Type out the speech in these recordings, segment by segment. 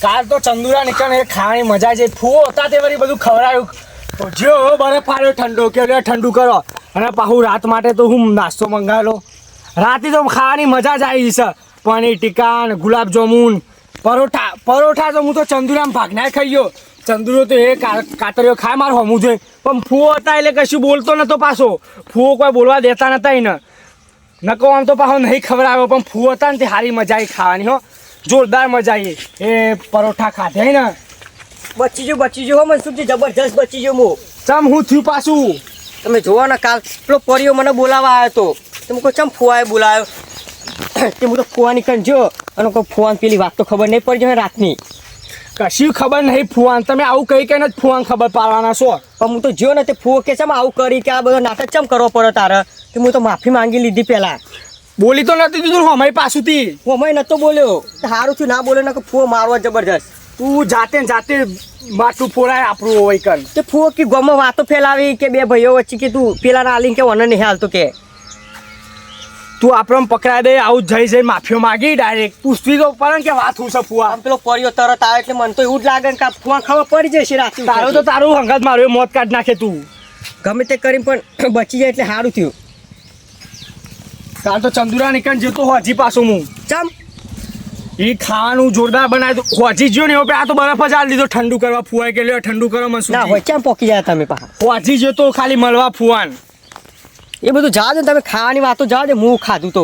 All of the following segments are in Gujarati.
કાલ તો ચંદુરા નીકળે ખાવાની મજા છે. ફૂવો હતા તે વળી બધું ખવડાયું. જો બરફ પાડ્યો ઠંડો કે ઠંડુ કરો. અને પાછું રાત માટે તો હું નાસ્તો મંગાવેલો. રાતે તો ખાવાની મજા જ આવી છે. પનીર ટીકા ને ગુલાબ જામુન પરોઠા તો હું તો ચંદુરામ ભાગના ખાઈ ગયો. ચંદુરો તો એ કાતરીઓ ખાય મારે હમું જોઈએ. પણ ફૂવો હતા એટલે કશું બોલતો નતો પાછો. ફૂવો કોઈ બોલવા દેતા નતા એને. નકો આમ તો પાછો નહીં ખવડાવ્યો. પણ ફૂવો હતા ને તે સારી મજા આવી ખાવાની હો. જોરદાર મજા આવી. એ પરોઠા ખાધે ને બચી જો મનસુખજી જબરજસ્ત બચી જો હું. ચમ હું થયું પાછું તમે જોવો ને કાલ પેલો પરિયો મને બોલાવવા આવ્યો હતો. તમે કહો ચમ ફુવાએ બોલાવ્યો. તે હું તો ફુવાની કન જો અને કોઈ ફુવાન પેલી વાત તો ખબર નહીં પડી જાય રાતની. કશી ખબર નહીં ફુવાન. તમે આવું કઈ કઈ જ ફુવાન ખબર પાડવાના છો. પણ હું તો જો ને તે ફુવો કે ચમ આવું કરી કે આ બધો નાટક ચમ કરવો પડે તારે. કે હું તો માફી માંગી લીધી પહેલા. બોલી તો નથી દીધું અમારી પાસુથી. હું અમે નતો બોલ્યો. સારું થયું ના બોલ્યો ને કે ફુવો મારવા જબરજસ્ત. તું જાતે માટું ફોડાય આપણું હોય કર. તે ફુવો કે ગામમાં વાતો ફેલાવી કે બે ભાઈઓ વચ્ચે કે તું પેલા ના આલીને કે વન નહીં હાલતો કે તું આપણને પકડાઈ દે. આવું જઈ માફીઓ માગી ડાયરેક્ટ પૂછવી તો પડે કે વાત હું છે ફુવા. આમ પેલો પરિયો તરત આવે એટલે મને તો એવું જ લાગે કે ફુવા ખબર પડી જશે રાતે. તારું તો તારું હંગાત મારું મોત કાઢ નાખે તું. ગમે તે કરી પણ બચી જાય એટલે સારું થયું. કાલ તો ચંદુરા નીકળ જતો હોજી પાછું હું. ચમ એ ખાવાનું જોરદાર બનાવ્યું. હોજી જ્યો ને એવો આ તો બરફ જ આલી દીધો ઠંડુ કરવા. ફુવાઈ કે લ્યો ઠંડુ કરો મને ના હોય કેમ પોકી જાય તમે પાછા. હોજી જતો ખાલી મળવા ફુવાન. એ બધું જાવ ને તમે ખાવાની વાતો જાવ દે. હું ખાધું તો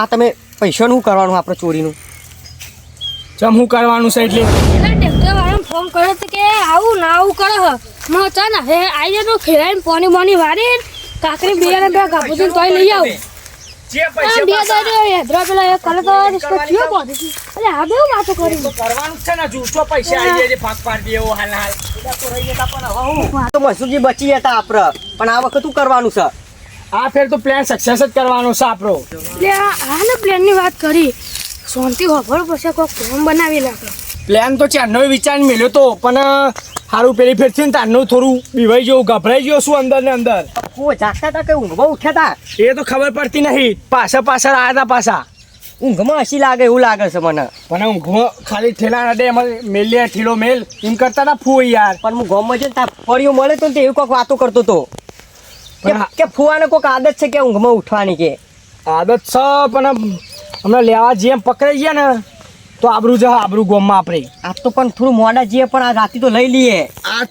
આ તમે પૈસાનું શું કરવાનું આપણે ચોરીનું. ચમ હું કરવાનું છે એટલે ટ્રેક્ટર વાળાને ફોન કર્યો તો કે આવું ના આવું કરે હ માં ચા ના હે આવી જાય તો ખેલાઈને પોની બોની વારી કાકરી બિયાને બે ગાપુથી તોય લઈ આવું. જે પૈસા બે દાડે હેદરા પેલા એક કલર તો કયો બોધી અરે આ બેવ વાતો કરી તો કરવાનું છે ને. જૂઠો પૈસા આવી જાય ભાગ પાડી દેવો હાલ તો મસૂરજી બચી જતા આપણે. પણ આ વખત શું કરવાનું છે. આ ફેર તો પ્લાન સક્સેસ જ કરવાનો છે આપણો. એટલે આ ને પ્લેનની વાત કરી શાંતિ હોભળ પછી કોઈ ફોન બનાવી નાખો. પ્લાન તો ચારનો વિચાર મેળ્યો તો પણ સારું પેલી ફેર થયું ને તારનું થોડું બીવાઈ ગયું ગભરાઈ ગયો શું અંદર ને અંદર. ફુવો જાગતા હતા કે ઊંઘમાં ઉઠ્યા હતા. એ તો ખબર પડતી નહીં. પાછળ આવ્યા હતા પાછા. ઊંઘમાં હસી લાગે એવું લાગે છે મને. પણ ઊંઘમાં ખાલી ઠેલા નડે એમાં મેલ્યા ઠીલો મેલ એમ કરતા હતા ફૂ યાર. પણ હું ગામમાં જઈને ત્યાં ફળિયો મળે તો ને એવું કોઈક વાતો કરતો હતો કે ફુવાને કોઈક આદત છે કે ઊંઘમાં ઉઠવાની કે આદત છે. પણ હમણાં લેવા જઈએ પકડાઈ ગયા ને તો આબરું ગોમમાં આપણે. આજ તો પણ થોડું મોડા જઈએ પણ આ રાતે તો લઈ લઈએ. આ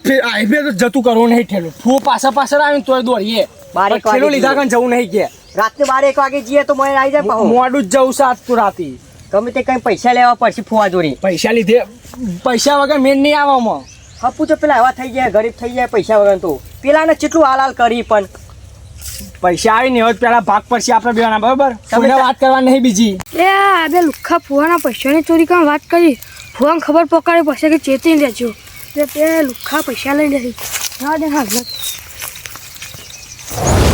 ફેર તો જતું કરવું નહીં ઠેલું. ફૂ પાછળ આવે ને તોય દોડીએ. 12 ઠેલું લીધા કણ જવું નહીં કે રાત્રે 12-1 વાગે જઈએ તો મને આવી જાય. મોડું જ જવું છે આજ તો રાતે. ગમે તે કઈ પૈસા લેવા પડશે ફુવા જોડી. પૈસા લીધે પૈસા વગર મેન નહીં આવવામાં. હપુ તો પેલા એવા થઈ જાય ગરીબ થઈ જાય પૈસા વગર તો. પેલાને કેટલું હાલ કરી પણ પૈસા આવી ને પેલા ભાગ પડશે આપણે બેવાના બરોબર. તમને વાત કરવા નહીં બીજી. એટલે આ બે લુખ્ખા ફુવાના પૈસાની ચોરી કરવા વાત કરી. ફુવાને ખબર પકડે પછી કે ચેતી લેજો. એટલે તે લુખ્ખા પૈસા લઈ લેશે. હા દે હા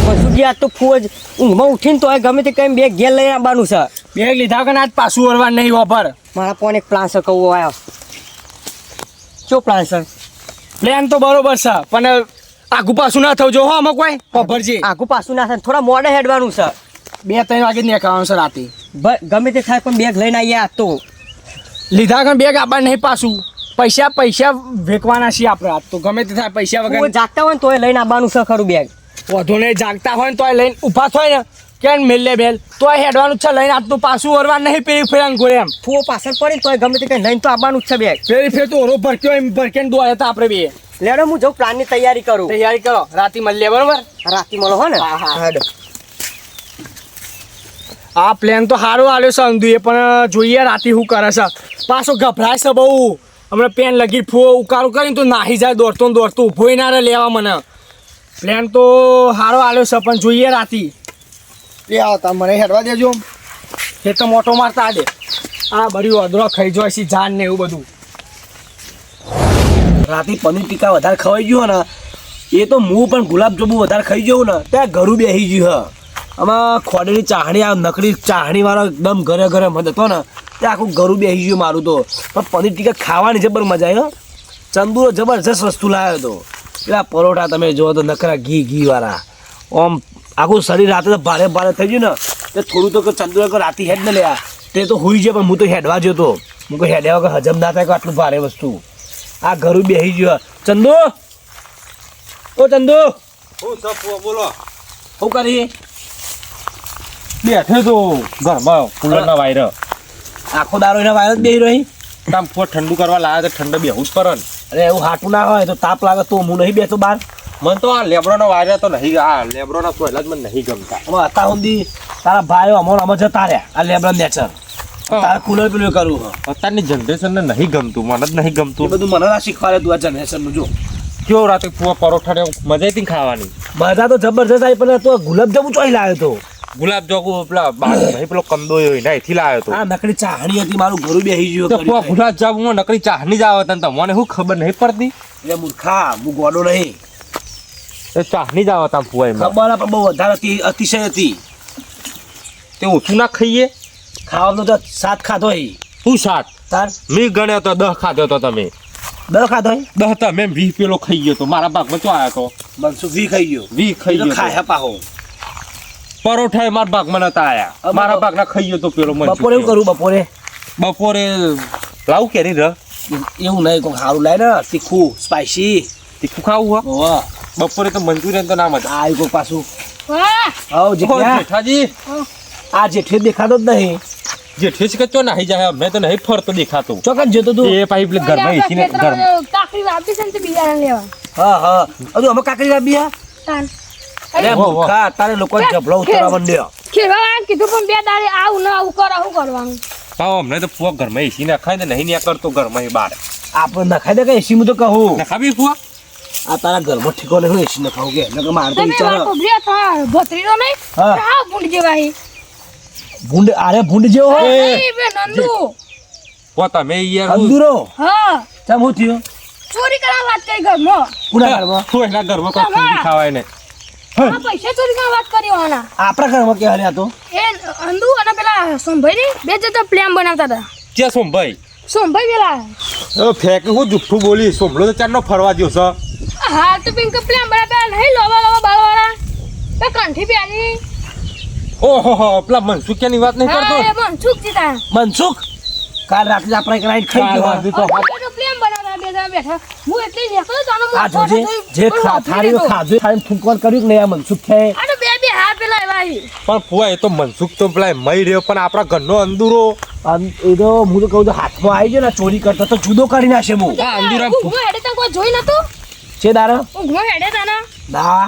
મસૂરજી આજ તો ફુવો જ ઊંઘમાં ઉઠીને તો ગમે તે કઈ બેગ ઘેર લઈને આવવાનું છે. બેગ લીધા કે આજ પાછું વળવા નહીં વાપર. મારા પણ એક પ્લાન છે કહું આવ્યો. શું પ્લાન છે. પ્લાન તો બરોબર છે પણ આગુ પાછું ના થવું જો હો આમાં કોઈ પભરજી. આખું પાછું ના થાય થોડા મોડે હેડવાનું છે. 2-3 વાગે નીકળવાનું છે રાતે. ગમે તે થાય પણ બેગ લઈને આવીએ. આજ તો લીધા કે બેગ આપવા નહીં પાછું. પૈસા વેકવાના છીએ આપણે. આજ તો ગમે તે થાય પૈસા વગર જાગતા હોય ને તોય લઈને આવવાનું છે ખરું બેગ. વધુ નહીં જાગતા હોય ને તોય લઈને ઊભા થાય ને કેમ મેલે બેલ તોય હેડવાનું છે લઈને. આજ તો પાછું વરવા નહીં પેલી ફેરાન ગોળે એમ. ફુવો પાછળ પડી તોય ગમે તે કઈ લઈને તો આવવાનું જ છે બેગ. ફેર તો ઓરો ભરક્યો એમ ભરકેને દોડ્યા હતા આપણે બે. લેડો હું જઉં પ્લાનની તૈયારી કરું. તૈયારી કરો રાતે મળીએ બરોબર. રાતે મળો હો ને. હા. હેડો. આ પ્લાન તો સારો આવ્યો છે અંધુએ પણ જોઈએ રાતે શું કરે છે. પાછો ગભરાય છે બહુ. હમણાં પેન લગી ફૂવો ઉકાળું કરીને તો નાહી જાય દોડતો ઊભો ના રહે લેવા મને. પ્લાન તો સારો આવ્યો છે પણ જોઈએ રાતે. લે આવતા મને હેડવા દેજો. એ તો મોટો મારતા દે. આ બરી અદરો ખાઈ જાય છે જાન ને એવું બધું. રાતે પનીર ટીકા વધારે ખવાઈ ગયું ને એ તો હું પણ ગુલાબજાંબુ વધારે ખાઈ ગયું ને ત્યાં ઘરું બેસી ગયું. આમાં ખોડેલી ચાહણી આ નકલી ચાહણીવાળો એકદમ ઘરે મત હતો ને ત્યાં આખું ઘરું બેસી ગયું મારું તો. પણ પનીર ટીકા ખાવાની જબર મજા આવી. ચંદુરો જબરજસ્ત વસ્તુ લાવ્યો હતો. પેલા પરોઠા તમે જુઓ તો નકરા ઘી વાળા. આમ આખું શરીર રાતે તો ભારે થઈ ગયું ને તે થોડું તો ચંદુરો રાતે હેડ ને લ્યા તે તો હોઈ જાય પણ હું તો હેડવા જતો. હું કોઈ હેડ્યા વગર હજમ ના થાય કે આટલું ભારે વસ્તુ આ ઘરું બેસી ગયો ચંદુ ઓ ચંદુ હું સપો બોલો શું કરી બેઠે તો ઘરમાં કુલરના વાયર આખો દારો એના વાયર જ બેસી રહી કામ ફોટ ઠંડુ કરવા લાવ્યા તો ઠંડ બેહવું જ પડે ને અરે એવું હાટું ના હોય તો તાપ લાગે તો હું નહીં બેસતો બહાર મને તો આ લેબરોના વાયર તો નહીં આ લેબરોના સોયલા જ મને નહીં ગમતા હવે અત્યાર સુધી તારા ભાઈઓ અમે જતા રહ્યા આ લેબરન નેચર તારે કુલર પેલું કરવું હોય અત્યારની જનરેશનને નહીં ગમતું મને જ નહીં એ ગમતું બધું મને ના શીખવાડે તું આ જનરેશનનું જો કેવો રાતે ફુવા પરોઠા ને મજા હતી ખાવાની બધા તો જબરજસ્ત આવી પણ તો ગુલાબજાંબુ ચોઈ લાવ્યો તો ગુલાબ જોગુ પેલા બાર નહીં પેલો કંદો હોય ને એથી લાવ્યો તો આ નકડી ચાહણી હતી મારું ઘરું બેસી ગયું તો ફુવા ગુલાબ જાંબુમાં નકરી ચાહની જ આવે તને તમને શું ખબર નહીં પડતી એટલે મૂર્ખા હું ગોડો નહીં એ ચાહની જ આવે તમે ફુવા એમાં ખબર પણ બહુ વધારે હતી અતિશય હતી તે ઓછું ના ખાઈએ ખાવાનું તો સાત ખાધો હોય શું શાક તાર મેં ગણ્યો તો 10 ખાધો તો તમે દસ ખાધો હોય 10 તો મેં 20 પેલો ખાઈ ગયો તો મારા ભાગમાં તો આવ્યો તો મનસુખ વી ખાઈ ગયો 20 ખાઈ તો ગયો ખાય તો. પાહો પરોઠા મારા ભાગમાં નતા આયા અમે મારા તો- ભાગના ખાઈ ગયો તો પેલો મન બપોરે એવું કરું બપોરે બપોરે લાવું કેરી ર એવું નહીં કોઈ સારું લાય ને તીખું સ્પાઇસી તીખું ખાવું વાહ હો બપોરે તો મંચુરિયન તો ના મજા આ કોઈ પાછું વાહ આવ ઓ, જેઠિયા જેઠાજી આ જેઠે દેખાતો જ નહીં જેઠે છે કે ચો નાહી જાય મેં તો નહીં ફરતો દેખાતો ચોકન જતો તું એ પાઇપ ઘરમાં એસી ને ઘર કાકરી વાપી છે ને તે બિયારણ લેવા હા હા હજુ અમે કાકડી લાવીયા તાન અરે વાહ, વાહ. મૂર્ખા તારે લોકો જબલો ઉતરવા માંડ્યો ખેવા કીધું પણ બે દાડે આવું ના આવું કરો શું કરવાનું પાવ અમને તો ફુવા ઘરમાં એસી ના ખાય ને નહીં ન્યા કરતો ઘરમાં બહાર આપણે નખાઈ દે કે એસી હું તો કહું ના ખાવી ફુવા આ તારા ઘરમાં ઠીકો નહીં એસી ન ખાવ કે નકર મારે તો તમે વિચાર વાળો ભર્યા થા ભત્રીનો નહીં હા. હા ભૂંડ જેવા હી ભૂંડ અરે ભૂંડ જેવો હોય નહીં બે નંદુ ઓ તમે યાર હું- અંદુરો હા ચમ હું થયો ચોરી કરવા વાત કરી ઘરમાં કુના ઘરમાં શું એના ઘરમાં કોઈ ઠંડી ખાવાય ને આ પૈસા ચોરી કરવા વાત કરી હોના આપણા ઘરમાં કે હાલ્યા તો એ અંદુ અને પેલા સોમભાઈ ની બે જતા પ્લેન બનાવતા હતા ક્યાં સોમભાઈ સોમભાઈ પેલા ફેંક હું જુઠ્ઠું બોલી સોમલો તો ચારનો ફરવા ગયો છે હા તો પિંક પ્લેન બનાવતા નહીં લોવા લોવા બાળવાળા તો કંઠી પ્યારી ઓહો પેલા મનસુખિયાની વાત નહીં કરતો હા એ પણ છૂક જીતા મનસુખ કાલ રાત્રે આપણે એક નાઈટ ખાઈ ગયો કાલ રાત્રે તો પ્લેન બનાવતા બે જણા બેઠા હું એટલી નીકળ્યો તો આનો આ જોજે જે થાળીઓ ખાધું થાળી ફૂંકવાનું કર્યું કે નહીં આ મનસુખ છે આ તો બે હાથ પેલા એવા હી. પણ ફુવા એ તો મનસુખ તો પેલા મય રહ્યો પણ આપણા ઘરનો અંદુરો એ તો હું તો કહું છું હાથમાં આવી ગયો ને ચોરી કરતા તો જુદો કરી નાખશે હું આ અંદુરા ઊંઘમાં હેડે તને કોઈ જોઈ નતું છે દારો ઊંઘમાં હેડે તાના ના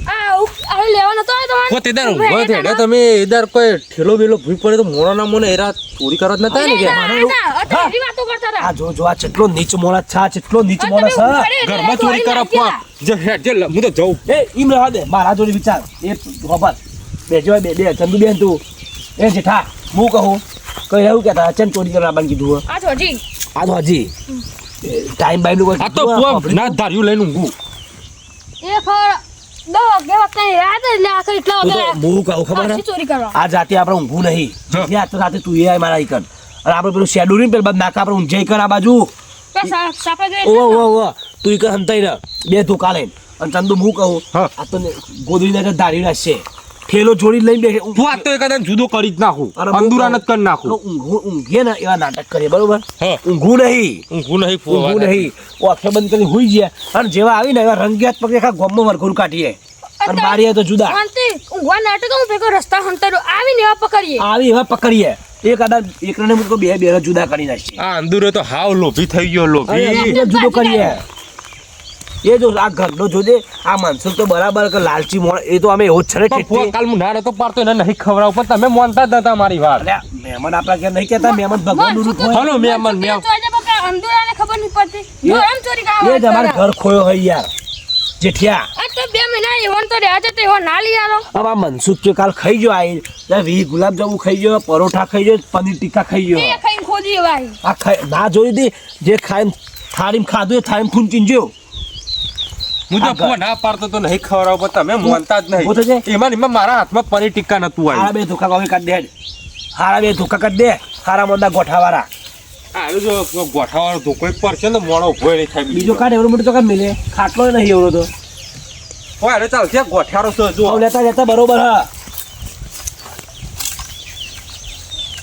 આ લેવા નતો આવ્યો તમારે? પોતે દર ઊંઘમાં ઊંઘવા હેડે થેડે તાના? તમે એદાર કોઈ ઠેલો બેલો ભૂઈ પડે તો મોણા ના મોને એરા ચોરી કરવા જ નતા ને કે ના, ના, ના, અત્યારે એવી વાતો કરતા હતા. આ જો આ કેટલો નીચ મોણસ છે આ કેટલો નીચ આ મોણસ તમે છે ઊંઘમાં હેડે ઘરમાં એટલે ચોરી કરવા લાગ્યા. જે હેડ જે હું તો જઉં એ ઈમ રહેવા દે મારા જોડે વિચાર એ ખબર બેજો બે બે ચંદુ બેન તું એ જેઠા હું કહું કઈ એવું કહેતા ચંદ ચોરી કરવા બંધ કીધું આ જો હજી. આ તો હજી ટાઈમ બાઈમ નું આ તો ફુવા ના ધાર્યું લઈને ઊંઘું એ ખબર દો બે વખત અહીં રાત એટલે આખરે એટલા વાગે હું કહું ખબર પાછી ચોરી કરવા આ જાતે આપણે ઊંઘવું નહીં હા. જે આ તો રાતે તું એ આય મારા ઈકન અને આપણે પેલું શેડ્યુલ ને પેલું નાકા આપણે ઊંઝાઈ કર આ બાજુ પેલા સાપડા જોઈએ ઓ ઓ ઓ તું ઈકન હંતાઈ ને બે ધોકા લઈને અને ચંદુ હું કહું હા. આ તો ગોદડીને ધારી નાખશે ઠેલો જોડી લઈને બેસે ફુવા તો એકાદા જુદો કરી જ નાખું અરે બહુ અંદુરા જ કરી નાખું ઊંઘીએ ને એવા નાટક કરીએ બરોબર હા. ઊંઘવું નહીં ઊંઘું નહીં ફુવા ઊંઘવું નહીં ઓ આંખે બંધ કરી હુઈ ગયા અને જેવા આવીને એવા રંગિયાત પગે આખા ગોમમાં વરઘોડું કાઢીએ અને મારીએ તો જુદા શાંતિ ઊંઘવા નાટક હું ભેગો રસ્તા હંતાડો આવીને એવા પકડીએ આવી એવા પકડીએ એક આદા એકને મુકો બે બે જુદા કરી નાખીએ આ અંદુરો તો હાવ લોભી થઈ ગયો અરે લોભી આપણે જુદો કરીએ એ જો આ ઘરનો જોજે આ માણસો તો બરાબર કે લાલચી મોણ એ તો અમે એવો જ છે ને પણ ફુવા ઠેઠી. કાલ હું ના નતો પાડતો એને નહીં ખવડાવ પણ તમે માનતા જ નતા મારી વાત અલ્યા, મહેમાન આપણા ઘેર નહીં કહેતા મહેમાન ભગવાનનું રૂપ હોય હલો મેમન મેમ અંદુરાને ખબર નહીં પડતી એ- જો એમ ચોરી એ જ અમારે કરવા ઘર ખોયો હોય યાર જેઠિયા આ તો 2 મહિના એવોન તો રહ્યા છે તો એવો ના લઈ આલો હવે આ મનસુખ કે કાલ ખાઈ ગયો આ વી ગુલાબજાંબુ ખાઈ ગયો પરોઠા ખાઈ ગયો પનીર ટીકા ખાઈ ગયો એ ખાઈને ખોજી એવાય આ ખાઈ ના જોઈ દે જે ખાઈ થાળીમાં ખાધું એ થાળીમાં ફૂંચીને જ્યો હું તો આ ફુવા ના પાડતો તો નહીં ખવડાવ પણ તમે માનતા જ ઊભો થજે. નહીં એમાં ને એમાં મારા હાથમાં પનીર ટિક્કા નતું હારા આવ્યું બે ધોકા કાઢી કાઢ દે હારા બે ધોકા કાઢ દે હારા મોંદા ગોઠાવાળા આ જો ગોઠાવાળો ધોકો પડશે ને મોણો ઉભો નહીં થાય બીજો કાઢ એવડો મોટો તો કાઢ મિલે ખાટલો નહીં એવડો તો હોય અરે ચાલશે ગોઠારો છે જો લેતા લેતા બરોબર હા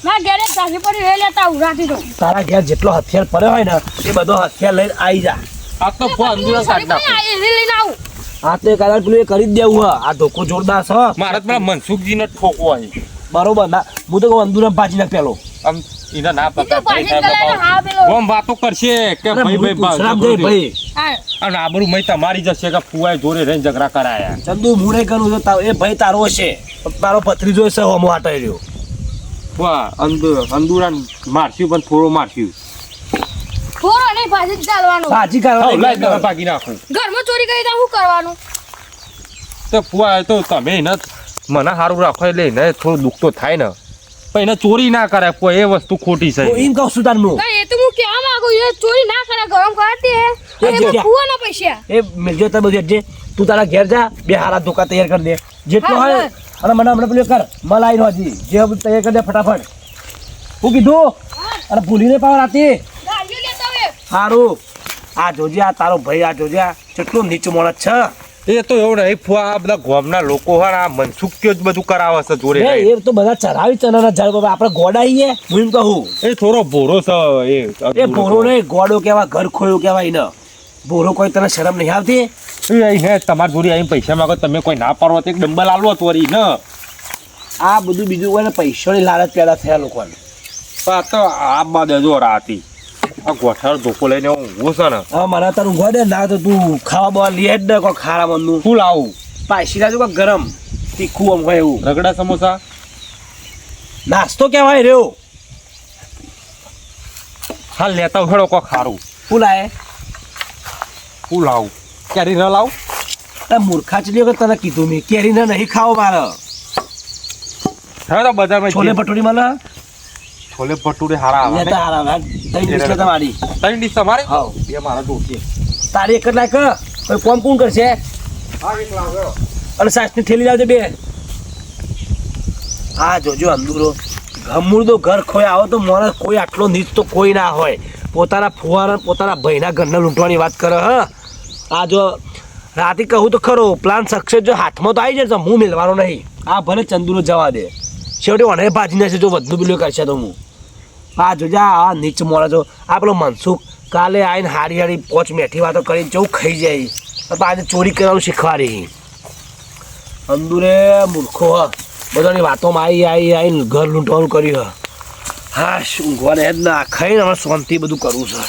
ના ઘરે તાજી પડી એ લેતા આવું રાતી તો તારા ઘેર જેટલો હથિયાર પડ્યો હોય ને એ બધો હથિયાર લઈને આવી જા. આ તો ફોન અંદુરા કાઢ નાખો. એ લઈને આવું આ તો કદાચ પેલું એ કરી જ દેવું હ. આ ધોકો જોરદાર છે. મારે તો પેલા મનસુખજીને ઠોકવો અહીં. બરોબર ના હું તો કહું અંદુરા પાછી નાખ પેલો. આમ એને ના ઈ તો પકડ પાછી ગલાય હા પેલો ઓમ વાતો કરશે કે અરે ભાઈ હું ભાઈ પૂછરામ જઈ ભાઈ. હા અને આબરૂ મય તમારી જશે કે ફુવાએ જોડે રહીને ઝઘડા કરાયા. ચંદુ હું નહીં કરું તો એ ભાઈ તારો હશે. તારો ભત્રીજો છે હોમો હાટાઈ રહ્યો. વાહ અંદુરા મારશું પણ થોડો મારશું. થોડો નહીં પાછી જ ચાલવાનું પાછી હાવ લાઈ દવા કરવા ભાગી નાખું. ઘરમાં ચોરી કરી તો શું કરવાનું તો ફુવા તો તમે એને મને સારું રાખો એટલે એને થોડું દુઃખ તો થાય ને પણ એને ચોરી ના કરાય કોઈ એ વસ્તુ ખોટી છે. એમ કહું છું તારનું ના, એ તો હું કહેવા માંગુ એ ચોરી ના કરે ગરમ કરતી હે એ જગ્યા. ફુવાના પૈસા એ મિલજો તાર બધું જે તું તારા ઘેર જા બે હારા ધોકા તૈયાર કરી દે જેટલો હા, હોય. હા. અને મને હમણાં પેલું કર મલાઈ નો હજી જે બધું તૈયાર કરી દે ફટાફટ. હું કીધું અને ભૂલીને પાવ રાતે ગાડીઓ લેતા હવે સારું. આ જોજે આ તારો ભાઈ આ જોજે આ કેટલું નીચું માણસ છે. એ તો એવું નહીં ફુવા આ બધા ગામના લોકો હોય ને આ મનસુખ્યો જ બધું કરાવે છે જોડે એ રહીને. એ તો બધા ચરાવી ચનાના ઝાડ પર આપણે ગોડાઈએ હું એમ કહું. એ થોડો ભોરો છે એ ભોરો નહીં ગોડો કેવા ઘર ખોયું કેવાય ને ભોરો કોઈ તને શરમ નહીં આવતી. હે તમારી જોડે અહીં પૈસા માંગો તમે કોઈ ના પાડો તો એક ડંબલ આલવો તો વળી ને. આ બધું બીજું કોઈ ને પૈસાની લાલચ પેદા થયા લોકોને. પણ આ તો આ બાદ જો રાતી આ ગોઠાળ ધોકો લઈને ઊંઘો છે ને હવે મને તારું ઊંઘવા દે ના તો તું ખાવા બવા લે જ ને કોઈ ખારા મનનું શું લાવું પાછી લાવજો કોઈ ગરમ તીખું આમ હોય એવું રગડા સમોસા નાસ્તો કેવાય રહ્યો. હાલ લેતા હેડો કોઈ ખારું ફૂલાય શું લાવું ક્યારે ન લાવું મૂર્ખા ચલી વખત તને કીધું મેં કેરીને નહીં ખાવો મારે. હવે તો બજારમાં છોલે ભટુરી મને છોલે ભટુરે હારા આવે લેતા હારા ભાગ તઈ ડીશ લેતા મારી. ત્રણ ડીશ તમારે હાવ. બે મારા જોશે તારી એક જ લાખ કોઈ કોમ કોણ કરશે અને સાસની થેલી લાવજે બે. આ જોજો અંદુરો ગમૂળનો ઘર ખોય આવો તો માણસ કોઈ આટલો નીચ તો કોઈ ના હોય. પોતાના ફુવારા પોતાના ભાઈના ઘરને લૂંટવાની વાત કરે હ. આ જો રાતે કહું તો ખરો પ્લાન સક્સેસ જો હાથમાં તો આવી જાય તો હું મેળવાનો નહીં. આ ભલે ચંદુરો જવા દે છેવટે મને ભાજી નાખશે જો વધુ બિલો કરશે તો હું. આ જોજે આ નીચ મોડા જો આ પેલો મનસુખ કાલે આવીને હારી હારી પોચ મેઠી વાતો કરીને જવું ખાઈ જાય તો આજે ચોરી કરવાનું શીખવાડી. અંદુરે મૂર્ખો હ બધાની વાતોમાં આવીને ઘર લૂંટવાનું કર્યું હ. હા ઊંઘવાને જ ના ખાઈને હવે શાંતિ બધું કરવું છે.